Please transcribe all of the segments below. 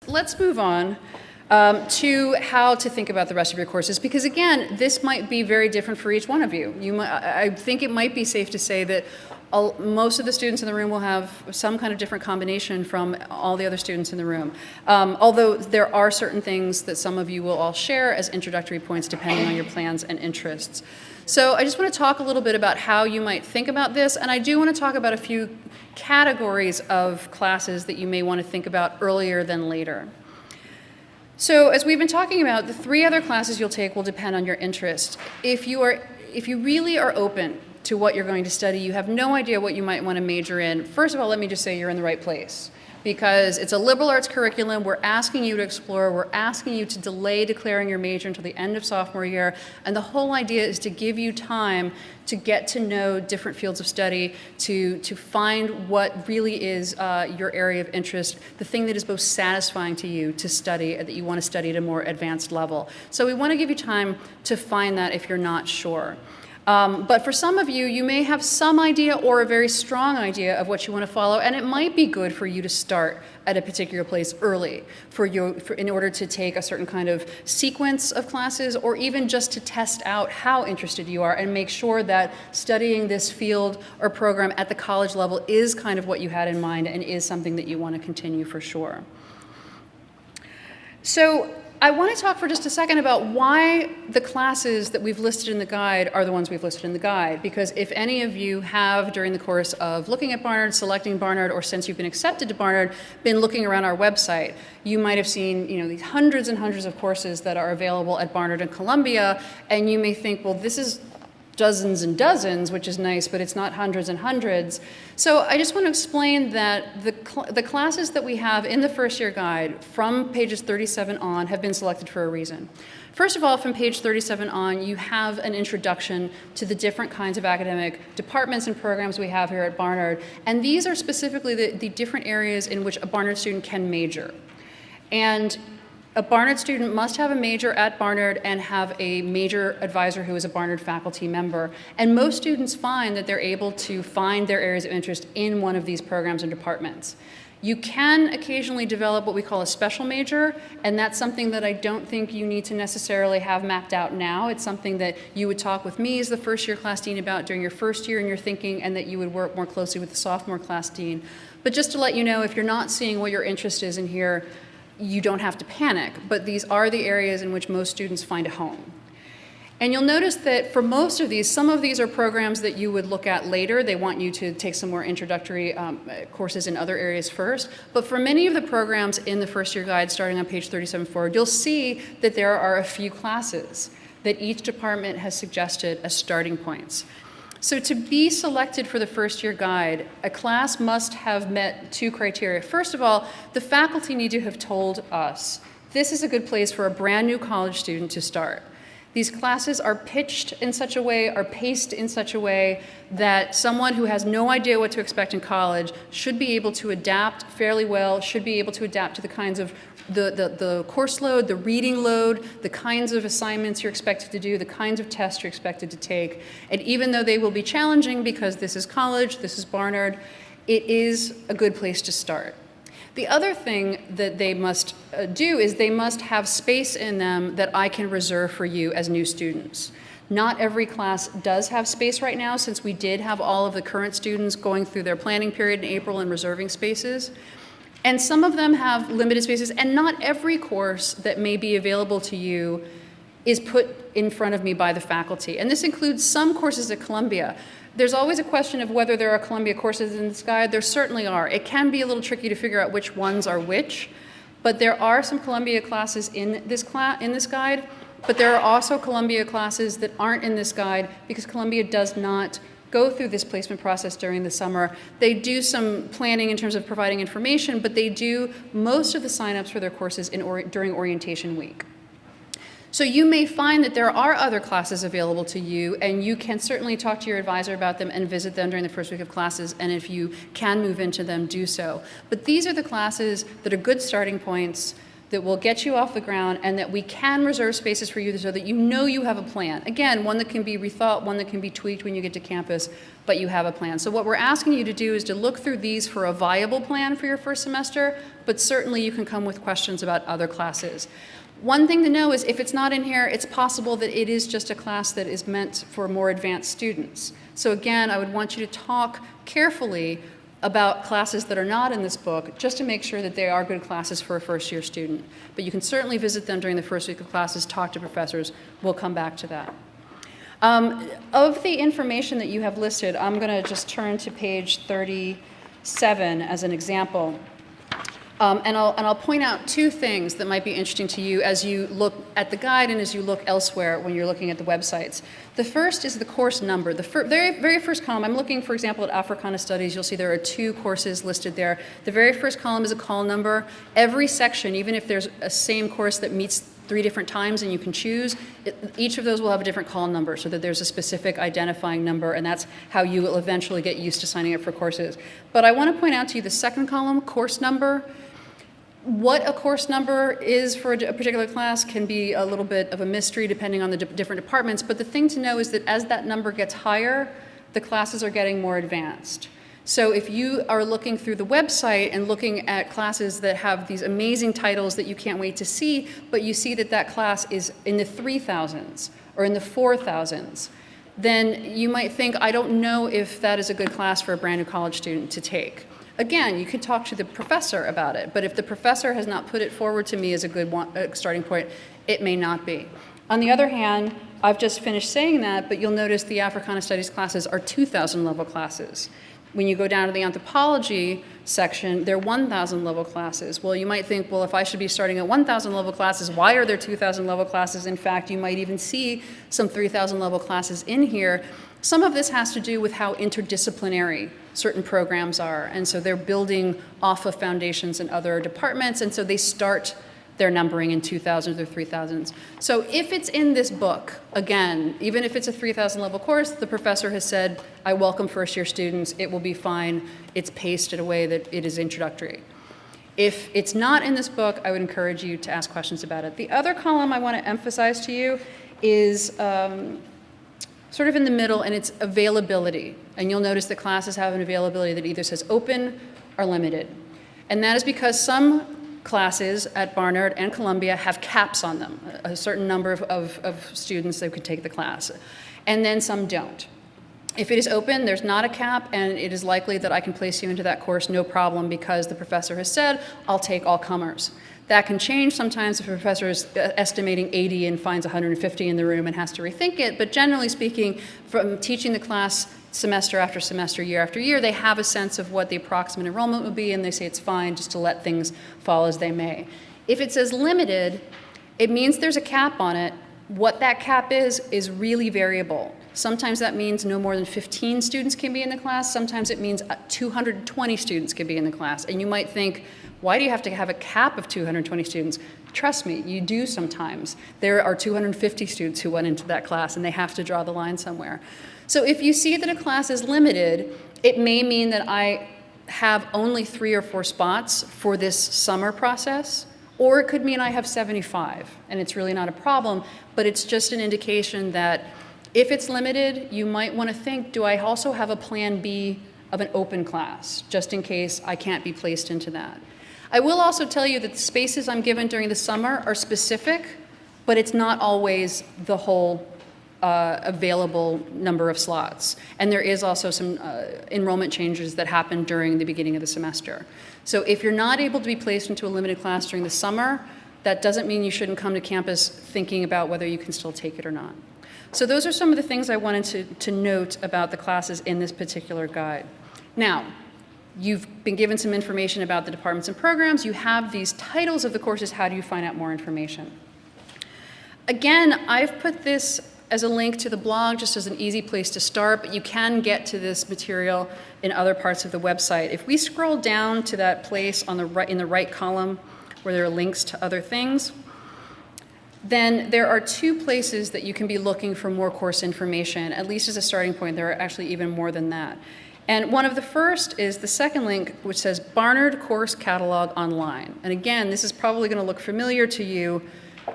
Let's move on to how to think about the rest of your courses, because again, this might be very different for each one of you. I think it might be safe to say that most of the students in the room will have some kind of different combination from all the other students in the room. Although there are certain things that some of you will all share as introductory points depending on your plans and interests. So I just want to talk a little bit about how you might think about this, and I do want to talk about a few categories of classes that you may want to think about earlier than later. So as we've been talking about, the three other classes you'll take will depend on your interest. If you really are open to what you're going to study, you have no idea what you might want to major in, first of all, let me just say you're in the right place. Because it's a liberal arts curriculum, we're asking you to explore, we're asking you to delay declaring your major until the end of sophomore year, and the whole idea is to give you time to get to know different fields of study, to find what really is your area of interest, the thing that is most satisfying to you to study, that you want to study at a more advanced level. So we want to give you time to find that if you're not sure. But for some of you, you may have some idea or a very strong idea of what you want to follow, and it might be good for you to start at a particular place early in order to take a certain kind of sequence of classes, or even just to test out how interested you are and make sure that studying this field or program at the college level is kind of what you had in mind and is something that you want to continue for sure. So I want to talk for just a second about why the classes that we've listed in the guide are the ones we've listed in the guide. Because if any of you have, during the course of looking at Barnard, selecting Barnard, or since you've been accepted to Barnard, been looking around our website, you might have seen these hundreds and hundreds of courses that are available at Barnard and Columbia, and you may think, well, this is dozens and dozens, which is nice, but it's not hundreds and hundreds. So I just want to explain that the classes that we have in the first year guide from pages 37 on have been selected for a reason. First of all, from page 37 on, you have an introduction to the different kinds of academic departments and programs we have here at Barnard, and these are specifically the different areas in which a Barnard student can major. And a Barnard student must have a major at Barnard and have a major advisor who is a Barnard faculty member. And most students find that they're able to find their areas of interest in one of these programs and departments. You can occasionally develop what we call a special major, and that's something that I don't think you need to necessarily have mapped out now. It's something that you would talk with me as the first year class dean about during your first year in your thinking, and that you would work more closely with the sophomore class dean. But just to let you know, if you're not seeing what your interest is in here, you don't have to panic, but these are the areas in which most students find a home. And you'll notice that for most of these, some of these are programs that you would look at later. They want you to take some more introductory courses in other areas first. But for many of the programs in the first year guide, starting on page 37 forward, you'll see that there are a few classes that each department has suggested as starting points. So to be selected for the first year guide, a class must have met two criteria. First of all, the faculty need to have told us, this is a good place for a brand new college student to start. These classes are pitched in such a way, are paced in such a way that someone who has no idea what to expect in college should be able to adapt fairly well, should be able to adapt to the kinds of the course load, the reading load, the kinds of assignments you're expected to do, the kinds of tests you're expected to take. And even though they will be challenging because this is college, this is Barnard, it is a good place to start. The other thing that they must do is they must have space in them that I can reserve for you as new students. Not every class does have space right now, since we did have all of the current students going through their planning period in April and reserving spaces. And some of them have limited spaces, and not every course that may be available to you is put in front of me by the faculty. And this includes some courses at Columbia. There's always a question of whether there are Columbia courses in this guide. There certainly are. It can be a little tricky to figure out which ones are which, but there are some Columbia classes in this guide, but there are also Columbia classes that aren't in this guide because Columbia does not go through this placement process during the summer. They do some planning in terms of providing information, but they do most of the signups for their courses during orientation week. So you may find that there are other classes available to you, and you can certainly talk to your advisor about them and visit them during the first week of classes, and if you can move into them, do so. But these are the classes that are good starting points that will get you off the ground and that we can reserve spaces for you so that you know you have a plan. Again, one that can be rethought, one that can be tweaked when you get to campus, but you have a plan. So what we're asking you to do is to look through these for a viable plan for your first semester, but certainly you can come with questions about other classes. One thing to know is if it's not in here, it's possible that it is just a class that is meant for more advanced students. So again, I would want you to talk carefully about classes that are not in this book, just to make sure that they are good classes for a first-year student. But you can certainly visit them during the first week of classes, talk to professors. We'll come back to that. Of the information that you have listed, I'm going to just turn to page 37 as an example. And I'll point out two things that might be interesting to you as you look at the guide and as you look elsewhere when you're looking at the websites. The first is the course number. The very first column, I'm looking, for example, at Africana Studies. You'll see there are 2 courses listed there. The very first column is a call number. Every section, even if there's a same course that meets 3 different times and you can choose, each of those will have a different call number so that there's a specific identifying number, and that's how you will eventually get used to signing up for courses. But I want to point out to you the second column, course number. What a course number is for a particular class can be a little bit of a mystery depending on the different departments, but the thing to know is that as that number gets higher, the classes are getting more advanced. So if you are looking through the website and looking at classes that have these amazing titles that you can't wait to see, but you see that that class is in the 3,000s or in the 4,000s, then you might think, I don't know if that is a good class for a brand new college student to take. Again, you could talk to the professor about it, but if the professor has not put it forward to me as a good starting point, it may not be. On the other hand, I've just finished saying that, but you'll notice the Africana Studies classes are 2,000 level classes. When you go down to the anthropology section, they're 1,000 level classes. Well, you might think, well, if I should be starting at 1,000 level classes, why are there 2,000 level classes? In fact, you might even see some 3,000 level classes in here. Some of this has to do with how interdisciplinary certain programs are, and so they're building off of foundations in other departments, and so they start their numbering in 2,000s or 3,000s. So if it's in this book, again, even if it's a 3,000 level course, the professor has said, I welcome first-year students, it will be fine, it's paced in a way that it is introductory. If it's not in this book, I would encourage you to ask questions about it. The other column I want to emphasize to you is sort of in the middle, and it's availability. And you'll notice that classes have an availability that either says open or limited. And that is because some classes at Barnard and Columbia have caps on them, a certain number of students that could take the class, and then some don't. If it is open, there's not a cap, and it is likely that I can place you into that course no problem because the professor has said, I'll take all comers. That can change sometimes if a professor is estimating 80 and finds 150 in the room and has to rethink it, but generally speaking, from teaching the class semester after semester, year after year, they have a sense of what the approximate enrollment would be, and they say it's fine just to let things fall as they may. If it says limited, it means there's a cap on it. What that cap is really variable. Sometimes that means no more than 15 students can be in the class. Sometimes it means 220 students can be in the class. And you might think, why do you have to have a cap of 220 students? Trust me, you do sometimes. There are 250 students who went into that class, and they have to draw the line somewhere. So if you see that a class is limited, it may mean that I have only 3 or 4 spots for this summer process, or it could mean I have 75, and it's really not a problem, but it's just an indication that if it's limited, you might want to think, do I also have a plan B of an open class, just in case I can't be placed into that? I will also tell you that the spaces I'm given during the summer are specific, but it's not always the whole available number of slots. And there is also some enrollment changes that happen during the beginning of the semester. So if you're not able to be placed into a limited class during the summer, that doesn't mean you shouldn't come to campus thinking about whether you can still take it or not. So those are some of the things I wanted to note about the classes in this particular guide. Now, you've been given some information about the departments and programs. You have these titles of the courses. How do you find out more information? Again, I've put this as a link to the blog just as an easy place to start, but you can get to this material in other parts of the website. If we scroll down to that place on the right, in the right column where there are links to other things, then there are 2 places that you can be looking for more course information, at least as a starting point. There are actually even more than that. And one of the first is the second link, which says Barnard Course Catalog Online. And again, this is probably going to look familiar to you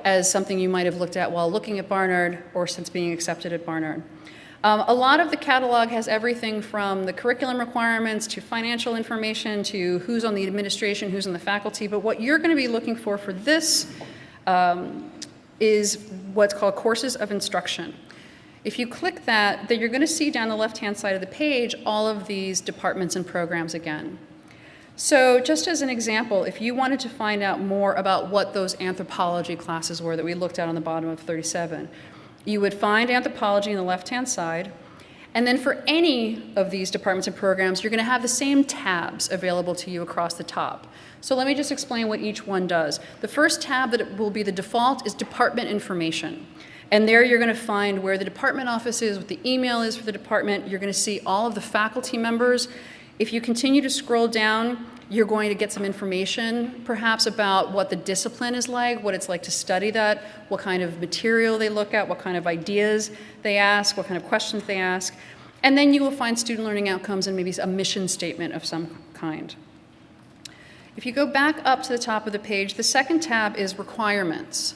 as something you might have looked at while looking at Barnard or since being accepted at Barnard. A lot of the catalog has everything from the curriculum requirements to financial information to who's on the administration, who's on the faculty. But what you're going to be looking for this is what's called courses of instruction. If you click that, then you're going to see down the left-hand side of the page all of these departments and programs again. So just as an example, if you wanted to find out more about what those anthropology classes were that we looked at on the bottom of 37, you would find anthropology on the left-hand side. And then for any of these departments and programs, you're going to have the same tabs available to you across the top. So let me just explain what each one does. The first tab that will be the default is department information. And there you're going to find where the department office is, what the email is for the department. You're going to see all of the faculty members. If you continue to scroll down, you're going to get some information, perhaps about what the discipline is like, what it's like to study that, what kind of material they look at, what kind of ideas they ask, what kind of questions they ask. And then you will find student learning outcomes and maybe a mission statement of some kind. If you go back up to the top of the page, the second tab is requirements.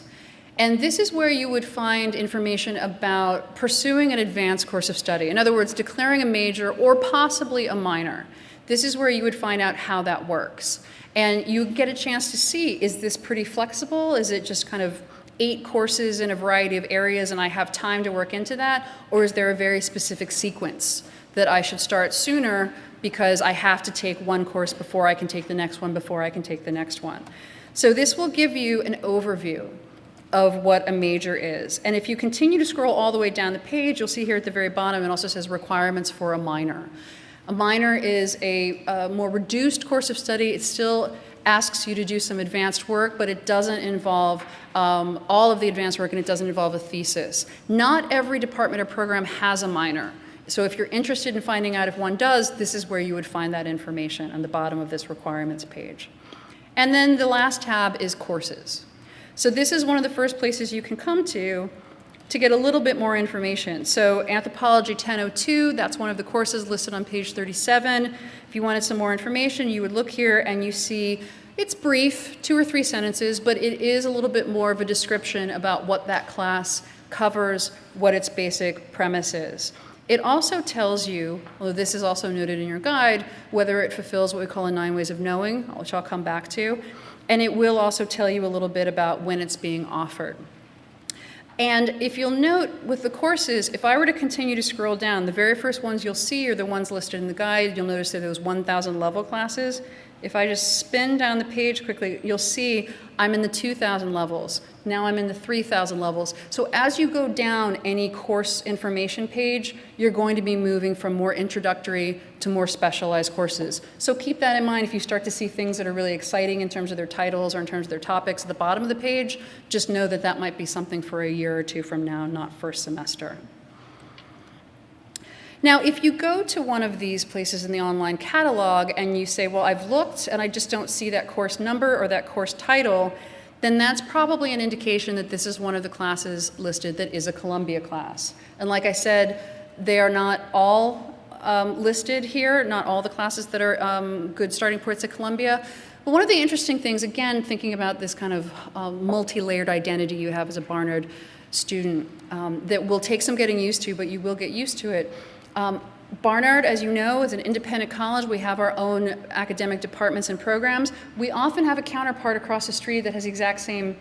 And this is where you would find information about pursuing an advanced course of study. In other words, declaring a major or possibly a minor. This is where you would find out how that works. And you get a chance to see, is this pretty flexible? Is it just kind of 8 courses in a variety of areas and I have time to work into that? Or is there a very specific sequence that I should start sooner because I have to take one course before I can take the next one, before I can take the next one? So this will give you an overview of what a major is. And if you continue to scroll all the way down the page, you'll see here at the very bottom, it also says requirements for a minor. A minor is a more reduced course of study. It still asks you to do some advanced work, but it doesn't involve all of the advanced work, and it doesn't involve a thesis. Not every department or program has a minor. So if you're interested in finding out if one does, this is where you would find that information on the bottom of this requirements page. And then the last tab is courses. So this is one of the first places you can come to get a little bit more information. So Anthropology 1002, that's one of the courses listed on page 37. If you wanted some more information, you would look here and you see it's brief, 2 or 3 sentences, but it is a little bit more of a description about what that class covers, what its basic premise is. It also tells you, although this is also noted in your guide, whether it fulfills what we call a 9 ways of knowing, which I'll come back to. And it will also tell you a little bit about when it's being offered. And if you'll note with the courses, if I were to continue to scroll down, the very first ones you'll see are the ones listed in the guide. You'll notice that those 1,000 level classes. If I just spin down the page quickly, you'll see I'm in the 2,000 levels. Now I'm in the 3,000 levels. So as you go down any course information page, you're going to be moving from more introductory to more specialized courses. So keep that in mind if you start to see things that are really exciting in terms of their titles or in terms of their topics at the bottom of the page. Just know that that might be something for a year or 2 from now, not first semester. Now, if you go to one of these places in the online catalog and you say, well, I've looked and I just don't see that course number or that course title, then that's probably an indication that this is one of the classes listed that is a Columbia class. And like I said, they are not all listed here, not all the classes that are good starting points at Columbia. But one of the interesting things, again, thinking about this kind of multi-layered identity you have as a Barnard student that will take some getting used to, but you will get used to it. Barnard, as you know, is an independent college. We have our own academic departments and programs. We often have a counterpart across the street that has the exact same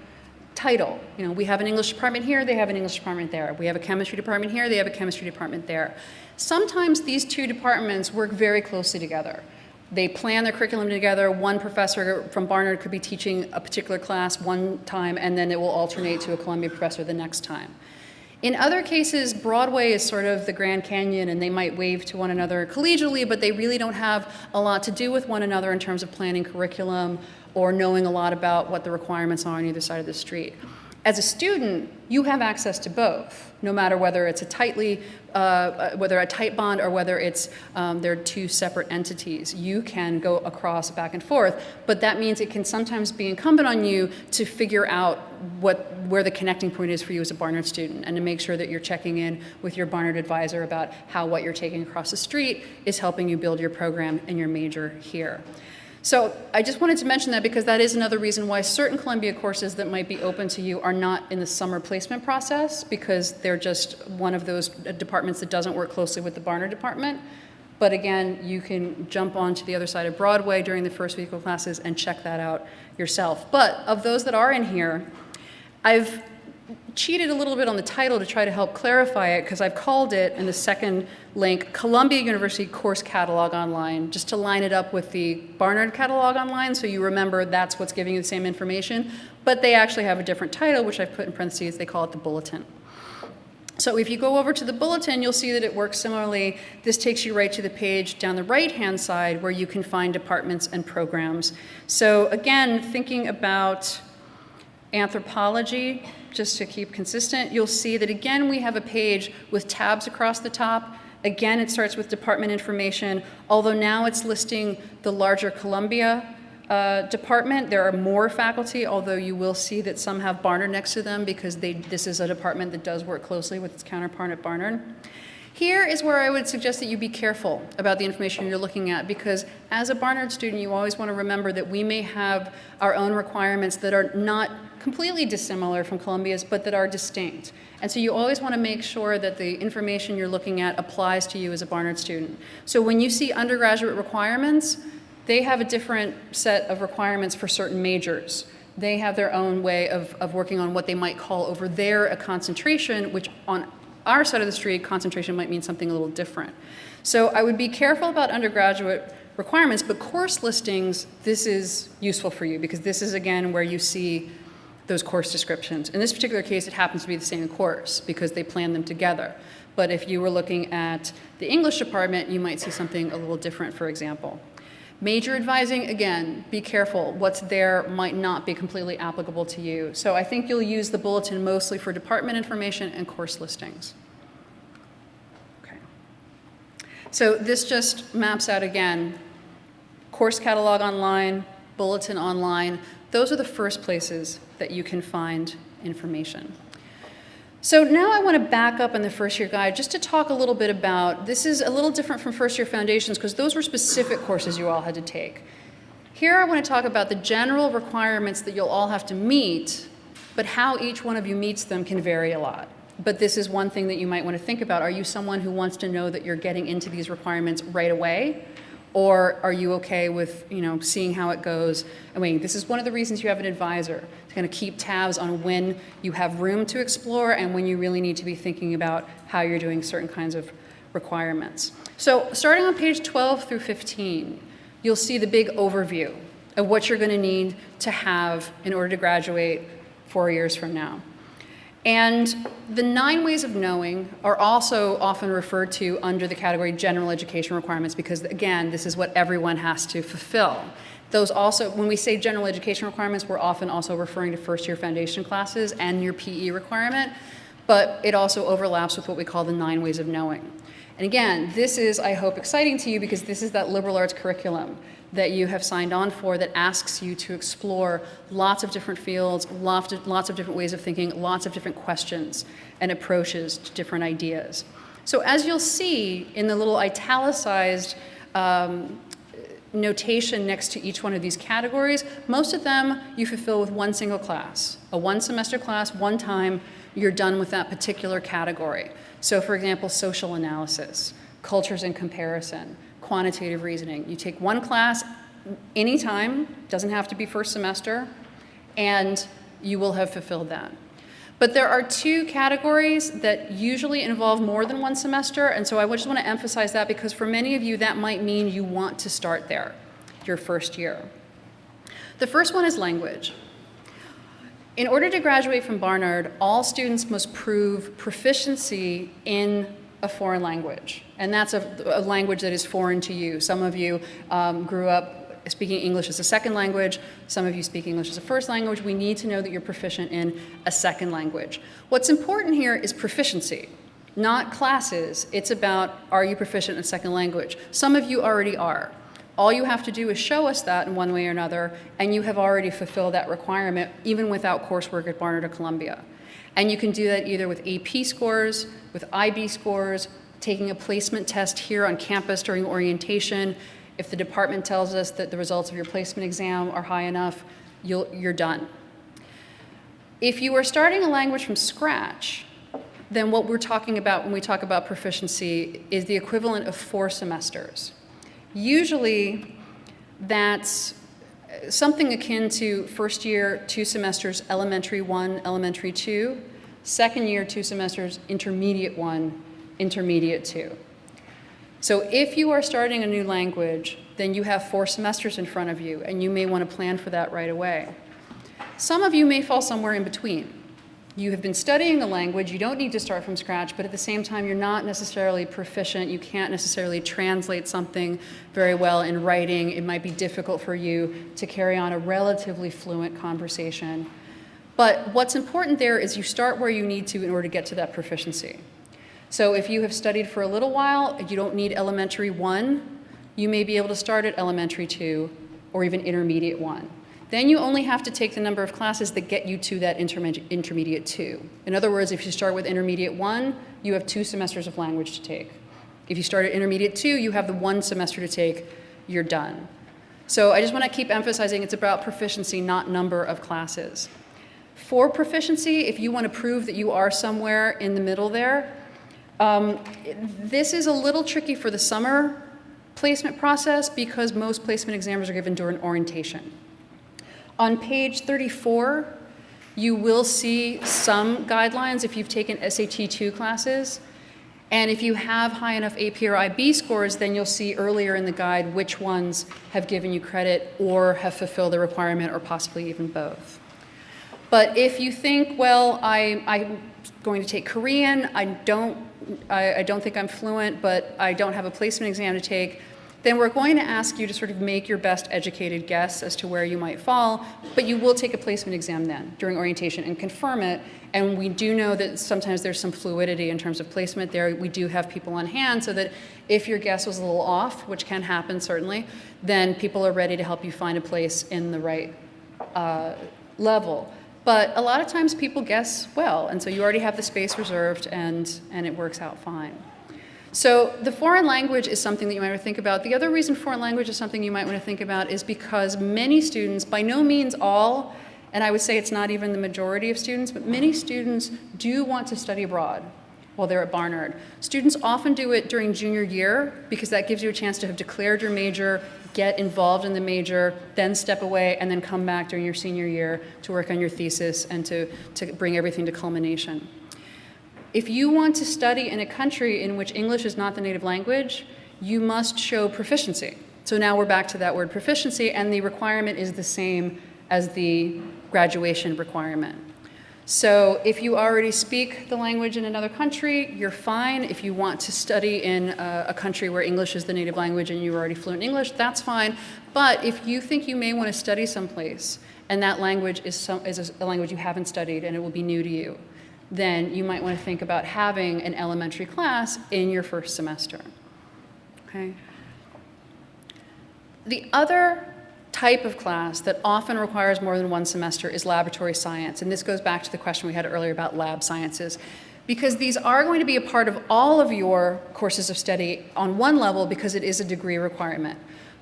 title. You know, we have an English department here, they have an English department there. We have a chemistry department here, they have a chemistry department there. Sometimes these 2 departments work very closely together. They plan their curriculum together. One professor from Barnard could be teaching a particular class one time, and then it will alternate to a Columbia professor the next time. In other cases, Broadway is sort of the Grand Canyon, and they might wave to one another collegially, but they really don't have a lot to do with one another in terms of planning curriculum or knowing a lot about what the requirements are on either side of the street. As a student, you have access to both, no matter whether it's whether a tight bond or whether it's they're two separate entities. You can go across back and forth, but that means it can sometimes be incumbent on you to figure out where the connecting point is for you as a Barnard student, and to make sure that you're checking in with your Barnard advisor about how what you're taking across the street is helping you build your program and your major here. So I just wanted to mention that because that is another reason why certain Columbia courses that might be open to you are not in the summer placement process, because they're just one of those departments that doesn't work closely with the Barnard department. But again, you can jump onto the other side of Broadway during the first week of classes and check that out yourself. But of those that are in here, I've cheated a little bit on the title to try to help clarify it, because I've called it, in the second link, Columbia University Course Catalog Online, just to line it up with the Barnard Catalog Online, so you remember that's what's giving you the same information. But they actually have a different title, which I've put in parentheses. They call it the Bulletin. So if you go over to the Bulletin, you'll see that it works similarly. This takes you right to the page down the right-hand side where you can find departments and programs. So again, thinking about anthropology, just to keep consistent, you'll see that again we have a page with tabs across the top. Again, it starts with department information, although now it's listing the larger Columbia department. There are more faculty, although you will see that some have Barnard next to them, because this is a department that does work closely with its counterpart at Barnard. Here is where I would suggest that you be careful about the information you're looking at, because as a Barnard student, you always want to remember that we may have our own requirements that are not completely dissimilar from Columbia's, but that are distinct. And so you always want to make sure that the information you're looking at applies to you as a Barnard student. So when you see undergraduate requirements, they have a different set of requirements for certain majors. They have their own way of working on what they might call over there a concentration, which on our side of the street, concentration might mean something a little different. So I would be careful about undergraduate requirements, but course listings, this is useful for you, because this is, again, where you see those course descriptions. In this particular case, it happens to be the same course, because they plan them together. But if you were looking at the English department, you might see something a little different, for example. Major advising, again, be careful. What's there might not be completely applicable to you. So I think you'll use the bulletin mostly for department information and course listings. Okay. So this just maps out, again, course catalog online, bulletin online. Those are the first places that you can find information. So now I want to back up in the first year guide just to talk a little bit about, this is a little different from first year foundations, because those were specific courses you all had to take. Here I want to talk about the general requirements that you'll all have to meet, but how each one of you meets them can vary a lot. But this is one thing that you might want to think about. Are you someone who wants to know that you're getting into these requirements right away? Or are you okay with, seeing how it goes? I mean, this is one of the reasons you have an advisor, to kind of keep tabs on when you have room to explore and when you really need to be thinking about how you're doing certain kinds of requirements. So starting on page 12 through 15, you'll see the big overview of what you're going to need to have in order to graduate 4 years from now. And the 9 ways of knowing are also often referred to under the category general education requirements, because again, this is what everyone has to fulfill. Those also, when we say general education requirements, we're often also referring to first year foundation classes and your PE requirement, but it also overlaps with what we call the 9 ways of knowing. And again, this is, I hope, exciting to you, because this is that liberal arts curriculum that you have signed on for that asks you to explore lots of different fields, lots of different ways of thinking, lots of different questions and approaches to different ideas. So as you'll see in the little italicized notation next to each one of these categories, most of them you fulfill with one single class. A one-semester class, one time, you're done with that particular category. So for example, social analysis, cultures and comparison, quantitative reasoning. You take one class anytime, doesn't have to be first semester, and you will have fulfilled that. But there are 2 categories that usually involve more than one semester, and so I just want to emphasize that, because for many of you that might mean you want to start there, your first year. The first one is language. In order to graduate from Barnard, all students must prove proficiency in a foreign language, and that's a language that is foreign to you. Some of you grew up speaking English as a second language. Some of you speak English as a first language. We need to know that you're proficient in a second language. What's important here is proficiency, not classes. It's about, are you proficient in a second language? Some of you already are. All you have to do is show us that in one way or another, and you have already fulfilled that requirement, even without coursework at Barnard or Columbia. And you can do that either with AP scores, with IB scores, taking a placement test here on campus during orientation. If the department tells us that the results of your placement exam are high enough, you're done. If you are starting a language from scratch, then what we're talking about when we talk about proficiency is the equivalent of 4 semesters. Usually, that's something akin to first year, 2 semesters, elementary 1, elementary 2, second year, 2 semesters, intermediate 1, intermediate 2. So if you are starting a new language, then you have 4 semesters in front of you, and you may want to plan for that right away. Some of you may fall somewhere in between. You have been studying a language, you don't need to start from scratch, but at the same time, you're not necessarily proficient. You can't necessarily translate something very well in writing. It might be difficult for you to carry on a relatively fluent conversation. But what's important there is you start where you need to in order to get to that proficiency. So if you have studied for a little while, you don't need elementary 1, you may be able to start at elementary 2 or even intermediate 1. Then you only have to take the number of classes that get you to that intermediate 2. In other words, if you start with intermediate 1, you have 2 semesters of language to take. If you start at intermediate 2, you have the 1 semester to take, you're done. So I just want to keep emphasizing it's about proficiency, not number of classes. For proficiency, if you want to prove that you are somewhere in the middle there, this is a little tricky for the summer placement process because most placement exams are given during orientation. On page 34, you will see some guidelines if you've taken SAT 2 classes. And if you have high enough AP or IB scores, then you'll see earlier in the guide which ones have given you credit or have fulfilled the requirement or possibly even both. But if you think, well, I'm going to take Korean, I don't think I'm fluent, but I don't have a placement exam to take, then we're going to ask you to sort of make your best educated guess as to where you might fall, but you will take a placement exam then during orientation and confirm it. And we do know that sometimes there's some fluidity in terms of placement there. We do have people on hand so that if your guess was a little off, which can happen certainly, then people are ready to help you find a place in the right level. But a lot of times people guess well, and so you already have the space reserved and it works out fine. So the foreign language is something that you might want to think about. The other reason foreign language is something you might want to think about is because many students, by no means all, and I would say it's not even the majority of students, but many students do want to study abroad while they're at Barnard. Students often do it during junior year because that gives you a chance to have declared your major, get involved in the major, then step away, and then come back during your senior year to work on your thesis and to bring everything to culmination. If you want to study in a country in which English is not the native language, you must show proficiency. So now we're back to that word proficiency, and the requirement is the same as the graduation requirement. So if you already speak the language in another country, you're fine. If you want to study in a country where English is the native language and you're already fluent in English, that's fine. But if you think you may want to study someplace and that language is a language you haven't studied and it will be new to you, then you might want to think about having an elementary class in your first semester. Okay? The other type of class that often requires more than 1 semester is laboratory science. And this goes back to the question we had earlier about lab sciences. Because these are going to be a part of all of your courses of study on one level because it is a degree requirement.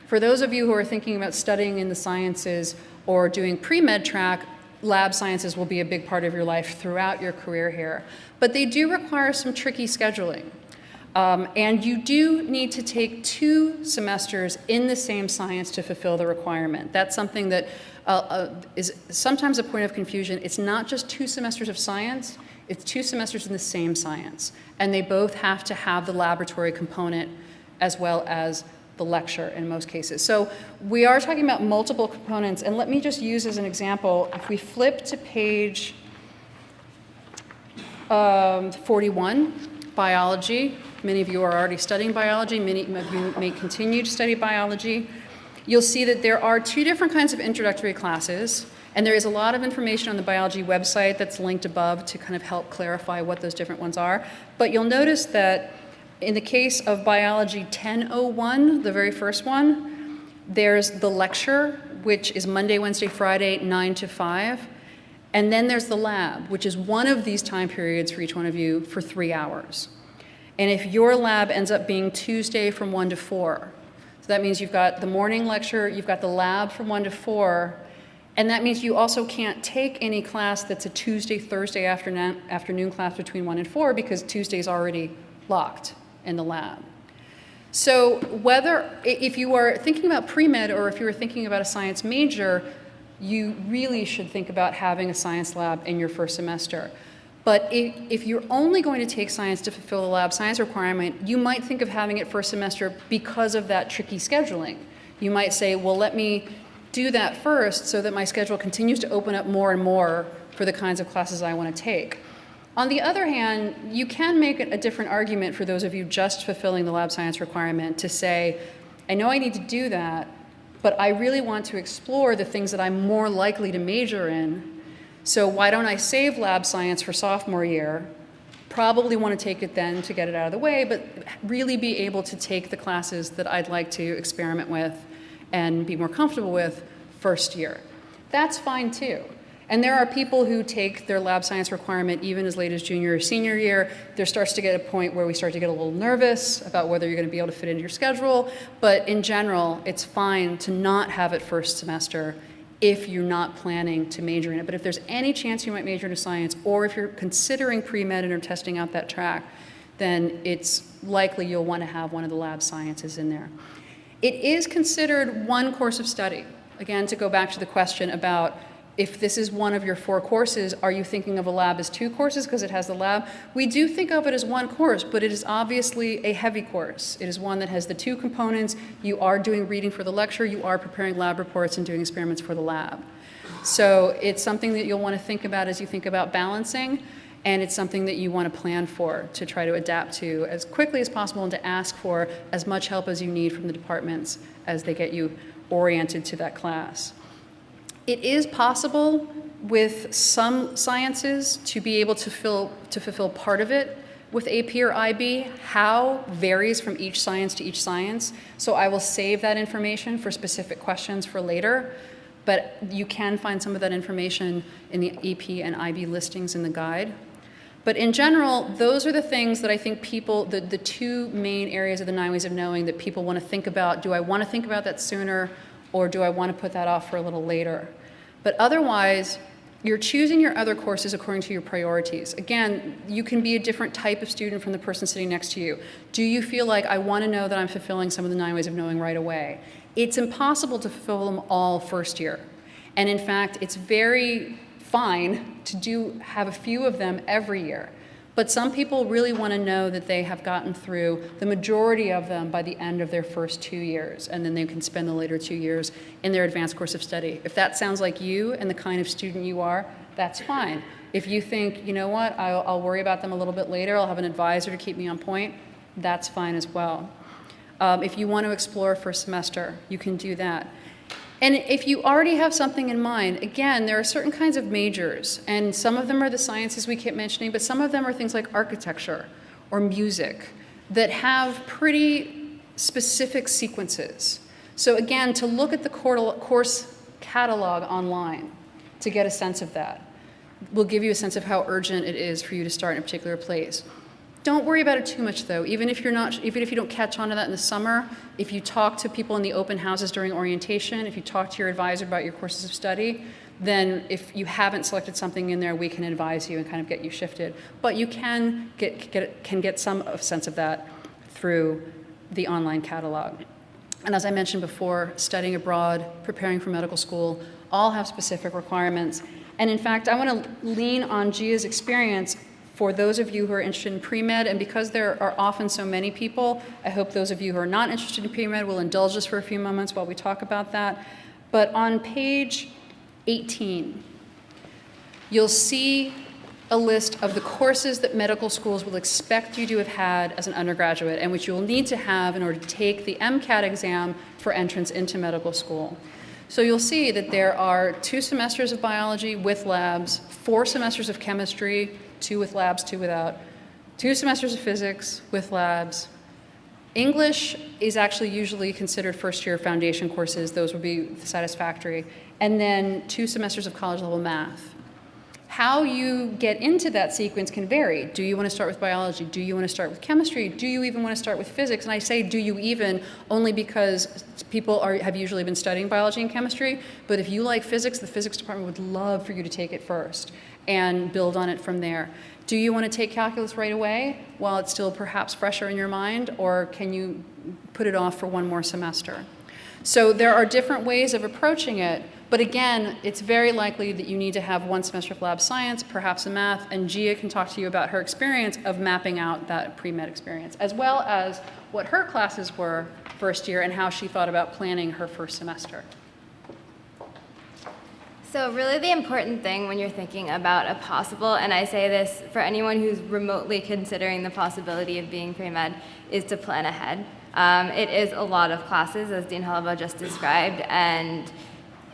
For those of you who are thinking about studying in the sciences or doing pre-med track, lab sciences will be a big part of your life throughout your career here. But they do require some tricky scheduling. And you do need to take 2 semesters in the same science to fulfill the requirement. That's something that is sometimes a point of confusion. It's not just 2 semesters of science, it's 2 semesters in the same science. And they both have to have the laboratory component as well as the lecture in most cases. So we are talking about multiple components, and let me just use as an example, if we flip to page 41, biology. Many of you are already studying biology, many of you may continue to study biology. you'll see that there are two different kinds of introductory classes, and there is a lot of information on the biology website that's linked above to kind of help clarify what those different ones are. But you'll notice that in the case of biology 1001, the very first one, there's the lecture, which is Monday, Wednesday, Friday, 9 to 5. And then there's the lab, which is one of these time periods for each one of you for 3 hours. And if your lab ends up being Tuesday from 1 to 4, so that means you've got the morning lecture, you've got the lab from 1 to 4, and that means you also can't take any class that's a Tuesday, Thursday afternoon class between 1 and 4 because Tuesday's already locked in the lab. So if you are thinking about pre-med or if you were thinking about a science major, you really should think about having a science lab in your first semester. But if you're only going to take science to fulfill the lab science requirement, you might think of having it first semester because of that tricky scheduling. You might say, well, let me do that first so that my schedule continues to open up more and more for the kinds of classes I want to take. On the other hand, you can make a different argument for those of you just fulfilling the lab science requirement to say, I know I need to do that, but I really want to explore the things that I'm more likely to major in. So why don't I save lab science for sophomore year? Probably want to take it then to get it out of the way, but really be able to take the classes that I'd like to experiment with and be more comfortable with first year. That's fine too. And there are people who take their lab science requirement even as late as junior or senior year. There starts to get a point where we start to get a little nervous about whether you're going to be able to fit into your schedule. But in general, it's fine to not have it first semester if you're not planning to major in it. But if there's any chance you might major in science, or if you're considering pre-med and are testing out that track, then it's likely you'll want to have one of the lab sciences in there. It is considered one course of study. Again, to go back to the question about if this is one of your 4 courses, are you thinking of a lab as 2 courses because it has the lab? We do think of it as one course, but it is obviously a heavy course. It is one that has the 2 components. You are doing reading for the lecture, you are preparing lab reports and doing experiments for the lab. So it's something that you'll want to think about as you think about balancing, and it's something that you want to plan for to try to adapt to as quickly as possible and to ask for as much help as you need from the departments as they get you oriented to that class. It is possible with some sciences to be able to fulfill part of it with AP or IB. How varies from each science to each science. So I will save that information for specific questions for later, but you can find some of that information in the AP and IB listings in the guide. But in general, those are the things that I think people, the 2 main areas of the 9 ways of knowing that people want to think about. Do I want to think about that sooner, or do I want to put that off for a little later? But otherwise, you're choosing your other courses according to your priorities. Again, you can be a different type of student from the person sitting next to you. Do you feel like I want to know that I'm fulfilling some of the 9 ways of knowing right away? It's impossible to fulfill them all first year. And in fact, it's very fine to have a few of them every year. But some people really want to know that they have gotten through the majority of them by the end of their first 2 years, and then they can spend the later 2 years in their advanced course of study. If that sounds like you and the kind of student you are, that's fine. If you think, you know what, I'll worry about them a little bit later, I'll have an advisor to keep me on point, that's fine as well. If you want to explore first semester, you can do that. And if you already have something in mind, again, there are certain kinds of majors, and some of them are the sciences we keep mentioning, but some of them are things like architecture or music that have pretty specific sequences. So again, to look at the course catalog online to get a sense of that will give you a sense of how urgent it is for you to start in a particular place. Don't worry about it too much, though. Even if you don't catch on to that in the summer, if you talk to people in the open houses during orientation, if you talk to your advisor about your courses of study, then if you haven't selected something in there, we can advise you and kind of get you shifted. But you can get some sense of that through the online catalog. And as I mentioned before, studying abroad, preparing for medical school, all have specific requirements. And in fact, I want to lean on Gia's experience for those of you who are interested in pre-med, and because there are often so many people, I hope those of you who are not interested in pre-med will indulge us for a few moments while we talk about that. But on page 18, you'll see a list of the courses that medical schools will expect you to have had as an undergraduate and which you will need to have in order to take the MCAT exam for entrance into medical school. So you'll see that there are 2 semesters of biology with labs, 4 semesters of chemistry, 2 with labs, 2 without, 2 semesters of physics with labs. English is actually usually considered first-year foundation courses. Those would be satisfactory. And then 2 semesters of college-level math. How you get into that sequence can vary. Do you want to start with biology? Do you want to start with chemistry? Do you even want to start with physics? And I say do you even only because people have usually been studying biology and chemistry, but if you like physics, the physics department would love for you to take it first and build on it from there. Do you want to take calculus right away while it's still perhaps fresher in your mind, or can you put it off for 1 more semester? So there are different ways of approaching it, but again, it's very likely that you need to have 1 semester of lab science, perhaps a math, and Gia can talk to you about her experience of mapping out that pre-med experience, as well as what her classes were first year and how she thought about planning her first semester. So really the important thing when you're thinking about a possible, and I say this for anyone who's remotely considering the possibility of being pre-med, is to plan ahead. It is a lot of classes, as Dean Hellebo just described, and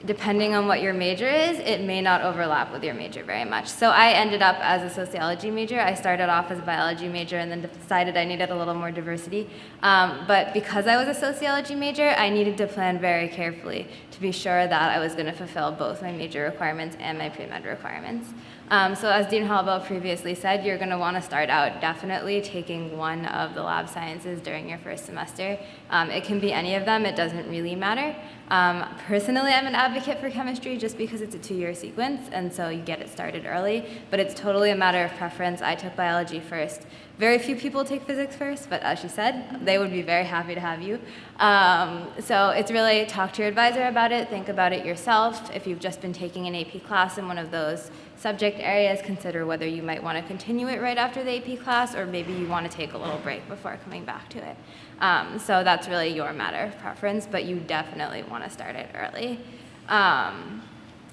depending on what your major is, it may not overlap with your major very much. So I ended up as a sociology major. I started off as a biology major and then decided I needed a little more diversity. But because I was a sociology major, I needed to plan very carefully to be sure that I was going to fulfill both my major requirements and my pre-med requirements. So as Dean Hellebo previously said, you're going to want to start out definitely taking 1 of the lab sciences during your first semester. It can be any of them. It doesn't really matter. Personally, I'm an advocate for chemistry just because it's a 2-year sequence, and so you get it started early, but it's totally a matter of preference. I took biology first. Very few people take physics first, but as she said, they would be very happy to have you. So it's really talk to your advisor about it, think about it yourself. If you've just been taking an AP class in one of those subject areas, consider whether you might want to continue it right after the AP class, or maybe you want to take a little break before coming back to it. So that's really your matter of preference, but you definitely want to start it early.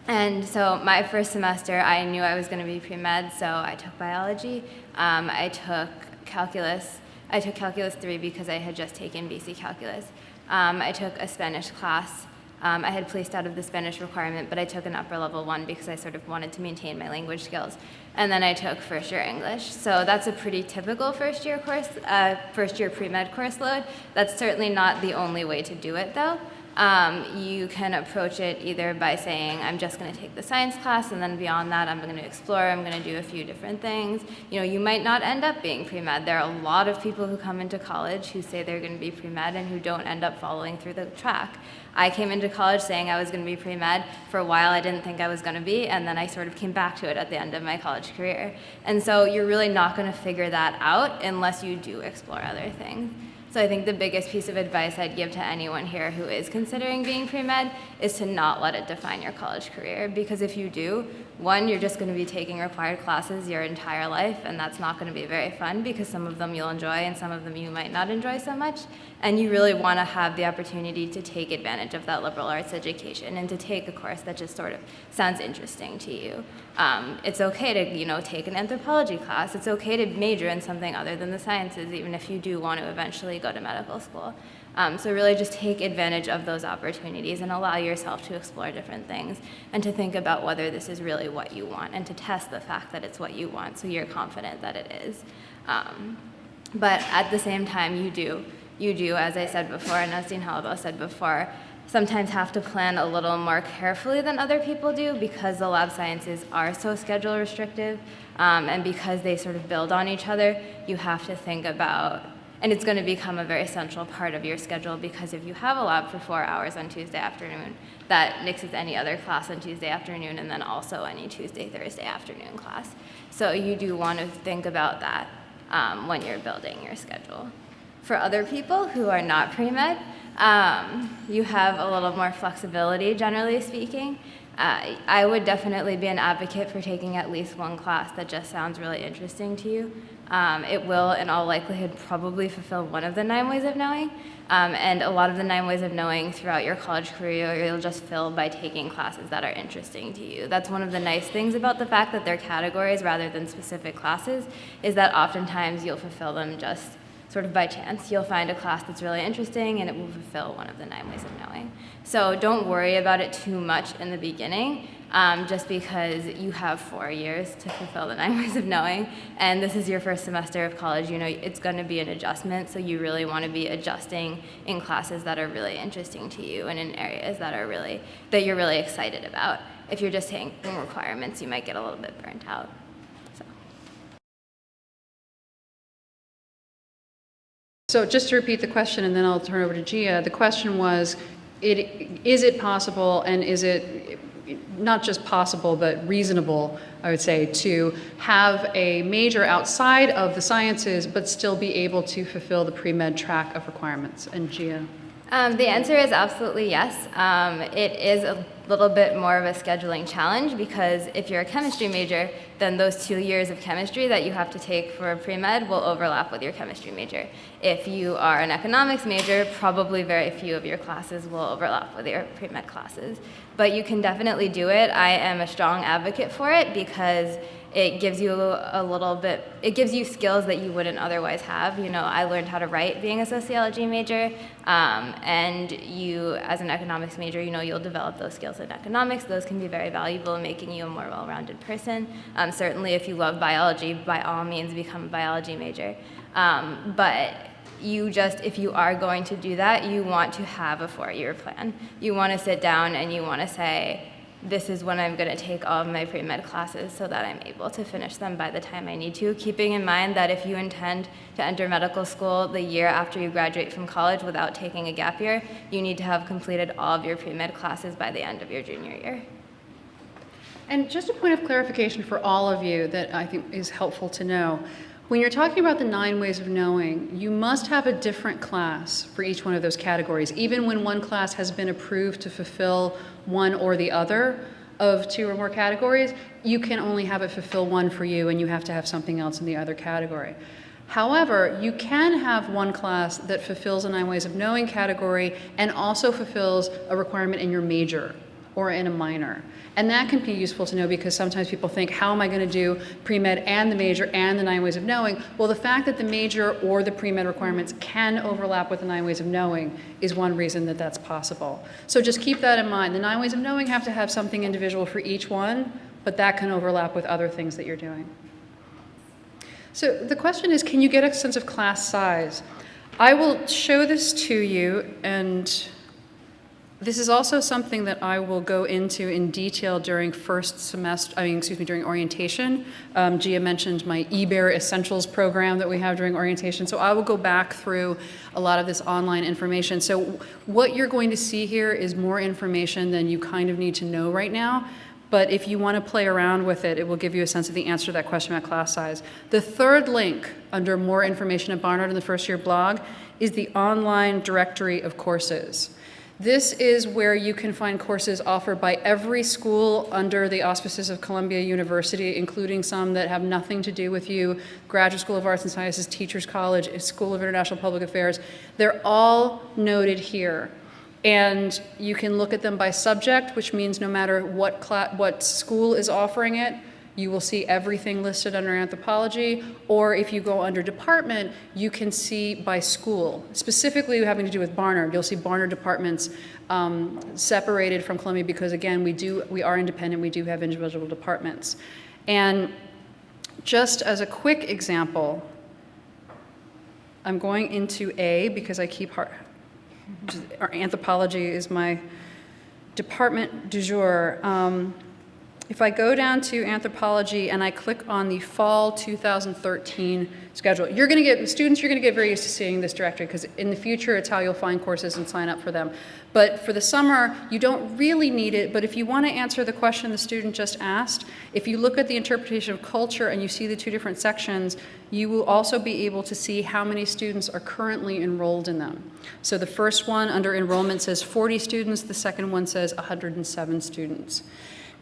And so my first semester, I knew I was going to be pre-med, so I took biology. I took calculus. I took calculus 3 because I had just taken BC calculus. I took a Spanish class. I had placed out of the Spanish requirement, but I took an upper level 1 because I sort of wanted to maintain my language skills. And then I took first year English. So that's a pretty typical first year course, first year pre-med course load. That's certainly not the only way to do it though. You can approach it either by saying, I'm just going to take the science class, and then beyond that, I'm going to explore, I'm going to do a few different things. You know, you might not end up being pre-med. There are a lot of people who come into college who say they're going to be pre-med and who don't end up following through the track. I came into college saying I was going to be pre-med. For a while, I didn't think I was going to be, and then I sort of came back to it at the end of my college career. And so you're really not going to figure that out unless you do explore other things. So I think the biggest piece of advice I'd give to anyone here who is considering being pre-med is to not let it define your college career, because if you do, 1, you're just going to be taking required classes your entire life, and that's not going to be very fun because some of them you'll enjoy and some of them you might not enjoy so much. And you really want to have the opportunity to take advantage of that liberal arts education and to take a course that just sort of sounds interesting to you. It's okay to, take an anthropology class. It's okay to major in something other than the sciences, even if you do want to eventually go to medical school. So really just take advantage of those opportunities and allow yourself to explore different things and to think about whether this is really what you want and to test the fact that it's what you want so you're confident that it is. But at the same time, you do, as I said before, and as Dean Hellebo said before, sometimes have to plan a little more carefully than other people do because the lab sciences are so schedule restrictive, and because they sort of build on each other, you have to think about, and it's going to become a very central part of your schedule because if you have a lab for 4 hours on Tuesday afternoon, that nixes any other class on Tuesday afternoon and then also any Tuesday, Thursday afternoon class. So you do want to think about that when you're building your schedule. For other people who are not pre-med, you have a little more flexibility, generally speaking. I would definitely be an advocate for taking at least one class that just sounds really interesting to you. It will, in all likelihood, probably fulfill one of the 9 ways of knowing. And a lot of the 9 ways of knowing throughout your college career, you'll just fill by taking classes that are interesting to you. That's one of the nice things about the fact that they're categories rather than specific classes, is that oftentimes you'll fulfill them just sort of by chance. You'll find a class that's really interesting and it will fulfill one of the 9 ways of knowing. So don't worry about it too much in the beginning, just because you have 4 years to fulfill the 9 ways of knowing, and this is your first semester of college. You know, it's going to be an adjustment, so you really want to be adjusting in classes that are really interesting to you and in areas that you're really excited about. If you're just taking requirements, you might get a little bit burnt out. So just to repeat the question, and then I'll turn over to Gia. The question was, is it possible, and is it not just possible, but reasonable, I would say, to have a major outside of the sciences, but still be able to fulfill the pre-med track of requirements? And Gia? The answer is absolutely yes. It is a little bit more of a scheduling challenge, because if you're a chemistry major, then those 2 years of chemistry that you have to take for a pre-med will overlap with your chemistry major. If you are an economics major, probably very few of your classes will overlap with your pre-med classes. But you can definitely do it. I am a strong advocate for it because it gives you it gives you skills that you wouldn't otherwise have. You know, I learned how to write being a sociology major, and you, as an economics major, you know, you'll develop those skills in economics. Those can be very valuable in making you a more well-rounded person. Certainly if you love biology, by all means become a biology major. But if you are going to do that, you want to have a 4-year plan. You want to sit down and you want to say, this is when I'm going to take all of my pre-med classes so that I'm able to finish them by the time I need to, keeping in mind that if you intend to enter medical school the year after you graduate from college without taking a gap year, you need to have completed all of your pre-med classes by the end of your junior year. And just a point of clarification for all of you that I think is helpful to know. When you're talking about the 9 ways of knowing, you must have a different class for each one of those categories. Even when one class has been approved to fulfill one or the other of 2 or more categories, you can only have it fulfill one for you, and you have to have something else in the other category. However, you can have one class that fulfills a 9 ways of knowing category and also fulfills a requirement in your major or in a minor. And that can be useful to know, because sometimes people think, how am I going to do pre-med and the major and the 9 ways of knowing? Well, the fact that the major or the pre-med requirements can overlap with the 9 ways of knowing is one reason that that's possible. So just keep that in mind. The 9 ways of knowing have to have something individual for each one, but that can overlap with other things that you're doing. So the question is, can you get a sense of class size? I will show this to you, and this is also something that I will go into in detail during during orientation. Gia mentioned my eBear Essentials program that we have during orientation. So I will go back through a lot of this online information. So what you're going to see here is more information than you kind of need to know right now. But if you want to play around with it, it will give you a sense of the answer to that question about class size. The third link under more information at Barnard in the first year blog is the online directory of courses. This is where you can find courses offered by every school under the auspices of Columbia University, including some that have nothing to do with you: Graduate School of Arts and Sciences, Teachers College, School of International Public Affairs. They're all noted here. And you can look at them by subject, which means no matter what school is offering it, you will see everything listed under anthropology. Or if you go under department, you can see by school. Specifically having to do with Barnard, you'll see Barnard departments separated from Columbia because, again, we are independent. We do have individual departments. And just as a quick example, I'm going into A because I keep our anthropology is my department du jour. If I go down to anthropology and I click on the fall 2013 schedule, you're going to get, students, you're going to get very used to seeing this directory because in the future it's how you'll find courses and sign up for them. But for the summer, you don't really need it, but if you want to answer the question the student just asked, if you look at the interpretation of culture and you see the two different sections, you will also be able to see how many students are currently enrolled in them. So the first one under enrollment says 40 students, the second one says 107 students.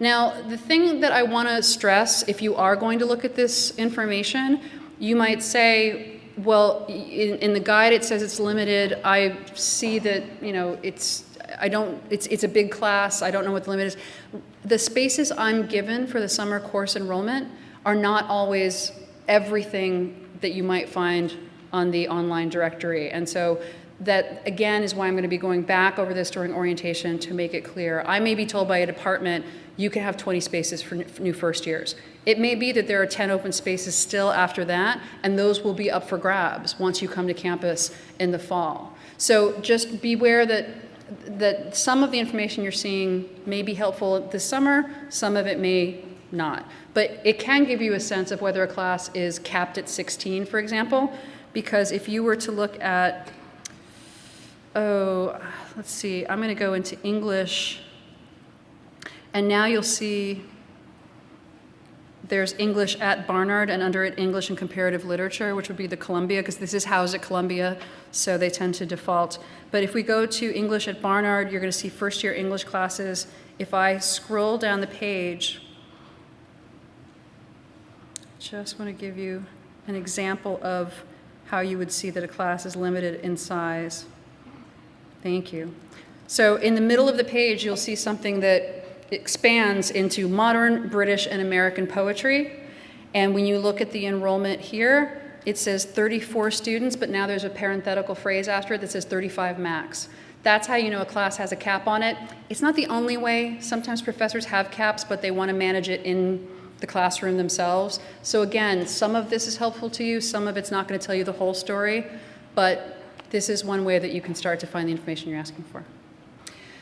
Now, the thing that I want to stress, if you are going to look at this information, you might say, well, in the guide it says it's limited. I see that, you know, it's a big class. I don't know what the limit is. The spaces I'm given for the summer course enrollment are not always everything that you might find on the online directory. And so that, again, is why I'm going to be going back over this during orientation to make it clear. I may be told by a department, you can have 20 spaces for new first years. It may be that there are 10 open spaces still after that, and those will be up for grabs once you come to campus in the fall. So just beware that some of the information you're seeing may be helpful this summer, some of it may not. But it can give you a sense of whether a class is capped at 16, for example, because if you were to look at, let's see, I'm going to go into English, and now you'll see there's English at Barnard, and under it, English and Comparative Literature, which would be the Columbia, because this is housed at Columbia, so they tend to default. But if we go to English at Barnard, you're going to see first-year English classes. If I scroll down the page, just want to give you an example of how you would see that a class is limited in size. Thank you. So in the middle of the page, you'll see something that expands into modern British and American poetry. And when you look at the enrollment here, it says 34 students, but now there's a parenthetical phrase after it that says 35 max. That's how you know a class has a cap on it. It's not the only way. Sometimes professors have caps, but they want to manage it in the classroom themselves. So again, some of this is helpful to you, some of it's not going to tell you the whole story, but this is one way that you can start to find the information you're asking for.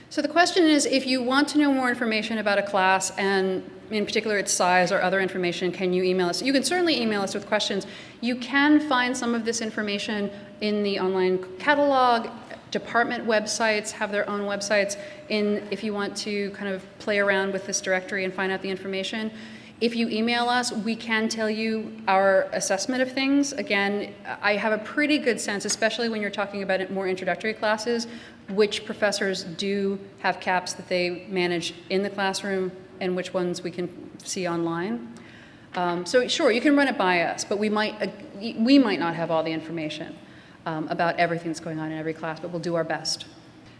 So the question is, if you want to know more information about a class, and in particular its size or other information, can you email us? You can certainly email us with questions. You can find some of this information in the online catalog. Department websites have their own websites if you want to kind of play around with this directory and find out the information. If you email us, we can tell you our assessment of things. Again, I have a pretty good sense, especially when you're talking about more introductory classes, which professors do have caps that they manage in the classroom and which ones we can see online. So sure, you can run it by us, but we might not have all the information about everything that's going on in every class, but we'll do our best.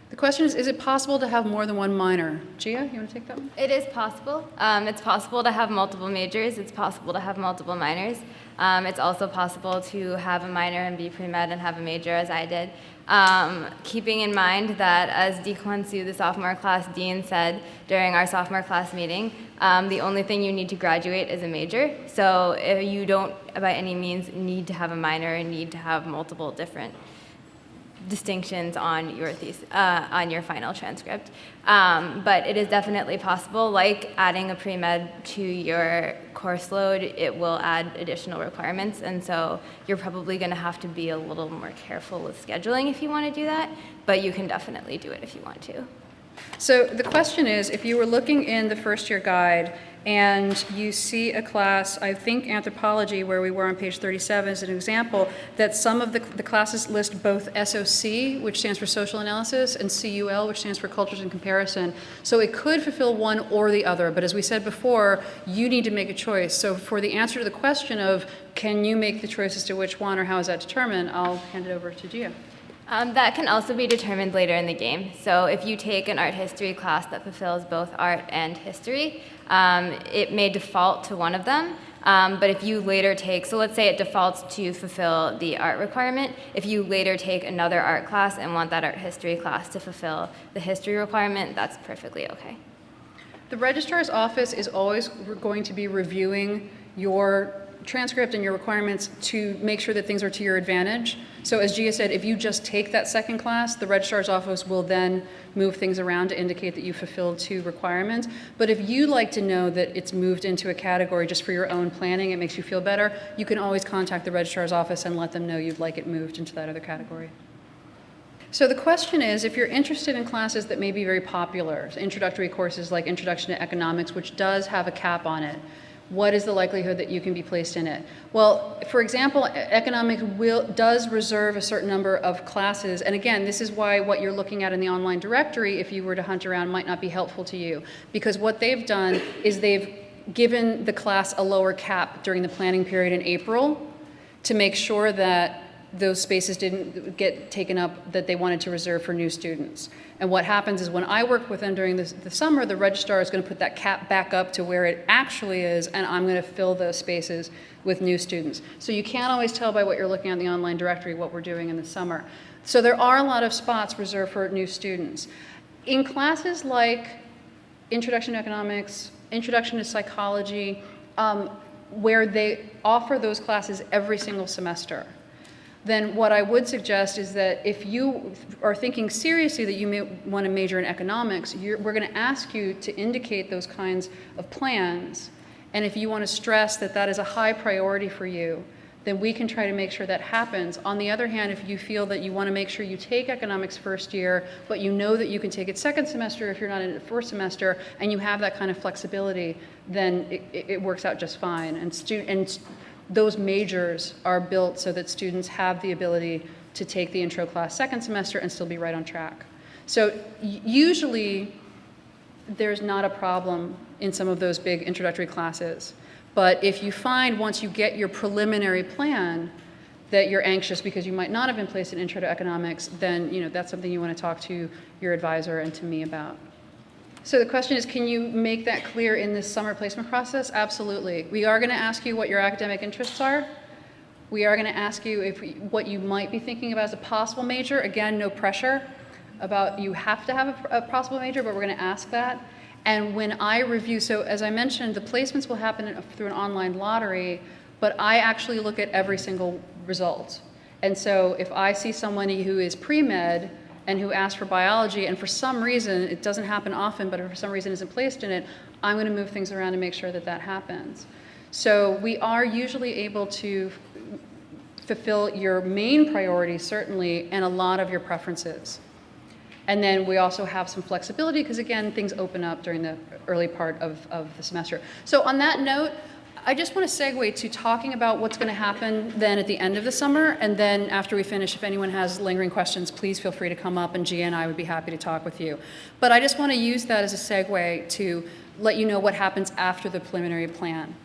The question is it possible to have more than one minor? Gia, you want to take that one? It is possible. It's possible to have multiple majors. It's possible to have multiple minors. It's also possible to have a minor and be pre-med and have a major, as I did. Keeping in mind that, as Dee Kwon Soo, the sophomore class dean, said during our sophomore class meeting, the only thing you need to graduate is a major. So if you don't, by any means, need to have a minor and need to have multiple different distinctions on your on your final transcript. But it is definitely possible. Like adding a pre-med to your course load, it will add additional requirements, and so you're probably going to have to be a little more careful with scheduling if you want to do that, but you can definitely do it if you want to. So the question is, if you were looking in the first year guide and you see a class, I think anthropology, where we were on page 37 is an example, that some of the classes list both SOC, which stands for social analysis, and CUL, which stands for cultures and comparison. So it could fulfill one or the other, but as we said before, you need to make a choice. So for the answer to the question of, can you make the choice as to which one or how is that determined, I'll hand it over to Gia. That can also be determined later in the game. So if you take an art history class that fulfills both art and history, it may default to one of them. But if you later take, so let's say it defaults to fulfill the art requirement, if you later take another art class and want that art history class to fulfill the history requirement, that's perfectly okay. The registrar's office is always going to be reviewing your transcript and your requirements to make sure that things are to your advantage. So as Gia said, if you just take that second class, the registrar's office will then move things around to indicate that you fulfilled 2 requirements. But if you like to know that it's moved into a category just for your own planning, it makes you feel better, you can always contact the registrar's office and let them know you'd like it moved into that other category. So the question is, if you're interested in classes that may be very popular, introductory courses like Introduction to Economics, which does have a cap on it, what is the likelihood that you can be placed in it? Well, for example, economics does reserve a certain number of classes. And again, this is why what you're looking at in the online directory, if you were to hunt around, might not be helpful to you. Because what they've done is they've given the class a lower cap during the planning period in April to make sure that those spaces didn't get taken up that they wanted to reserve for new students. And what happens is when I work with them during the summer, the registrar is going to put that cap back up to where it actually is, and I'm going to fill those spaces with new students. So you can't always tell by what you're looking at in the online directory what we're doing in the summer. So there are a lot of spots reserved for new students. In classes like Introduction to Economics, Introduction to Psychology, where they offer those classes every single semester, then what I would suggest is that if you are thinking seriously that you may want to major in economics, we're going to ask you to indicate those kinds of plans. And if you want to stress that that is a high priority for you, then we can try to make sure that happens. On the other hand, if you feel that you want to make sure you take economics first year, but you know that you can take it second semester if you're not in it first semester, and you have that kind of flexibility, then it works out just fine. And those majors are built so that students have the ability to take the intro class second semester and still be right on track. So usually there's not a problem in some of those big introductory classes. But if you find once you get your preliminary plan that you're anxious because you might not have been placed in Intro to Economics, then that's something you want to talk to your advisor and to me about. So the question is, can you make that clear in this summer placement process? Absolutely. We are going to ask you what your academic interests are. We are going to ask you what you might be thinking about as a possible major. Again, no pressure about you have to have a possible major, but we're going to ask that. And when I review, so as I mentioned, the placements will happen through an online lottery, but I actually look at every single result. And so if I see somebody who is pre-med and who asked for biology, and for some reason, it doesn't happen often, but if for some reason isn't placed in it, I'm going to move things around to make sure that that happens. So we are usually able to fulfill your main priorities, certainly, and a lot of your preferences. And then we also have some flexibility because, again, things open up during the early part of the semester. So on that note, I just want to segue to talking about what's going to happen then at the end of the summer. And then after we finish, if anyone has lingering questions, please feel free to come up, and Gia and I would be happy to talk with you. But I just want to use that as a segue to let you know what happens after the preliminary plan.